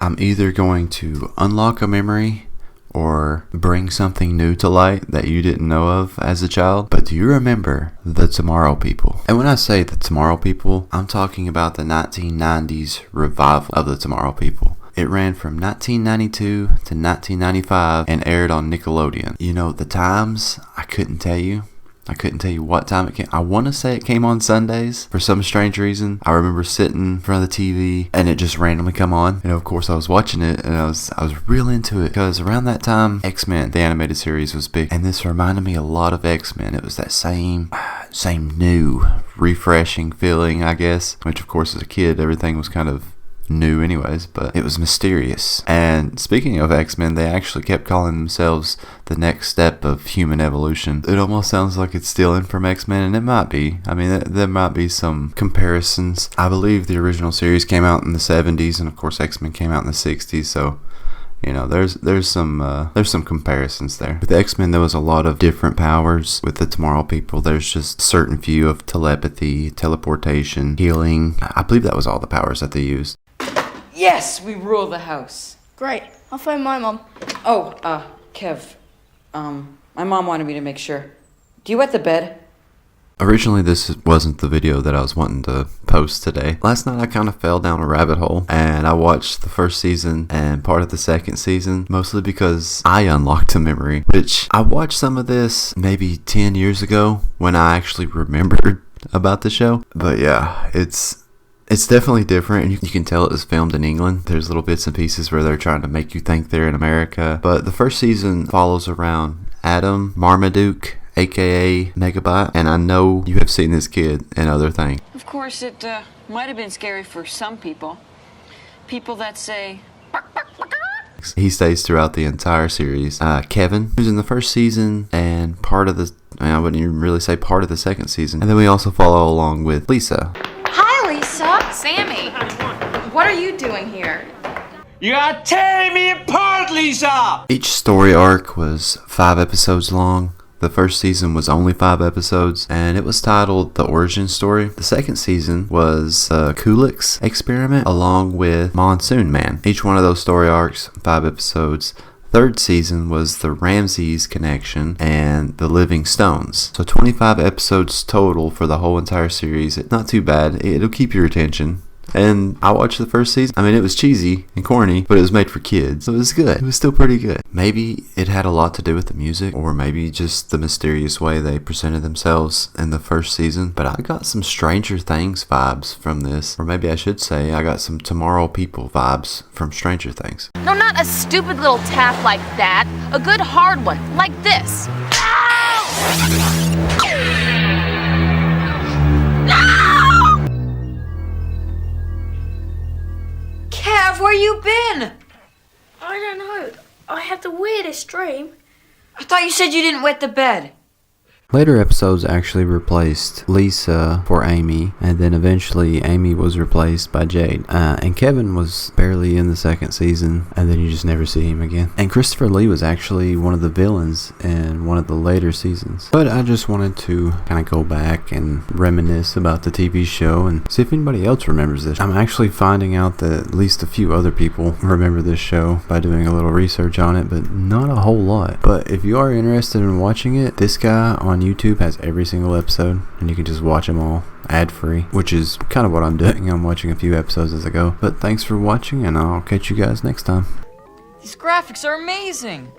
I'm either going to unlock a memory or bring something new to light that you didn't know of as a child. But do you remember the Tomorrow People? And when I say the Tomorrow People, I'm talking about the 1990s revival of the Tomorrow People. It ran from 1992 to 1995 and aired on Nickelodeon. You know, the times, I couldn't tell you what time it came. I want to say it came on Sundays for some strange reason. I remember sitting in front of the TV and it just randomly come on. And of course I was watching it and I was real into it because around that time X-Men, the animated series, was big. And this reminded me a lot of X-Men. It was that same new, refreshing feeling, I guess. Which of course as a kid everything was kind of new anyways, but it was mysterious. And speaking of X-Men, they actually kept calling themselves the next step of human evolution. It almost sounds like it's stealing from X-Men, and it might be. I mean, there might be some comparisons. I believe the original series came out in the 70s, and of course X-Men came out in the 60s, so you know, there's some comparisons there. With the X-Men, there was a lot of different powers. With the Tomorrow People, there's just a certain few of telepathy, teleportation, healing. I believe that was all the powers that they used. Yes, we rule the house. Great. I'll phone my mom. Oh, Kev. My mom wanted me to make sure. Do you wet the bed? Originally, this wasn't the video that I was wanting to post today. Last night, I kind of fell down a rabbit hole, and I watched the first season and part of the second season, mostly because I unlocked a memory, which I watched some of this maybe 10 years ago when I actually remembered about the show. But yeah, it's definitely different, and you can tell it was filmed in England. There's little bits and pieces where they're trying to make you think they're in America. But the first season follows around Adam Marmaduke, aka Megabyte, and I know you have seen this kid in other things. Of course, it might have been scary for some people. People that say, bark, bark, bark. He stays throughout the entire series. Kevin, who's in the first season and part of the, I wouldn't even really say part of the second season. And then we also follow along with Lisa. Lisa? Sammy, what are you doing here? You are tearing me apart, Lisa! Each story arc was 5 episodes long. The first season was only 5 episodes, and it was titled The Origin Story. The second season was the Kulix Experiment, along with Monsoon Man. Each one of those story arcs, 5 episodes. Third season was the Ramses Connection and the Living Stones. So 25 episodes total for the whole entire series. It's not too bad. It'll keep your attention. And I watched the first season. I mean, it was cheesy and corny, but it was made for kids, so it was good. It was still pretty good. Maybe it had a lot to do with the music, or maybe just the mysterious way they presented themselves in the first season. But I got some Stranger Things vibes from this. Or maybe I should say I got some Tomorrow People vibes from Stranger Things. No, not a stupid little tap like that. A good hard one, like this. Kev, where you been? I don't know. I had the weirdest dream. I thought you said you didn't wet the bed. Later episodes actually replaced Lisa for Amy, and then eventually Amy was replaced by Jade. And Kevin was barely in the second season, and then you just never see him again. And Christopher Lee was actually one of the villains in one of the later seasons. But I just wanted to kind of go back and reminisce about the TV show and see if anybody else remembers this. I'm actually finding out that at least a few other people remember this show by doing a little research on it, but not a whole lot. But if you are interested in watching it, this guy on YouTube has every single episode, and you can just watch them all ad-free, which is kind of what I'm doing. I'm watching a few episodes as I go. But thanks for watching, and I'll catch you guys next time. These graphics are amazing.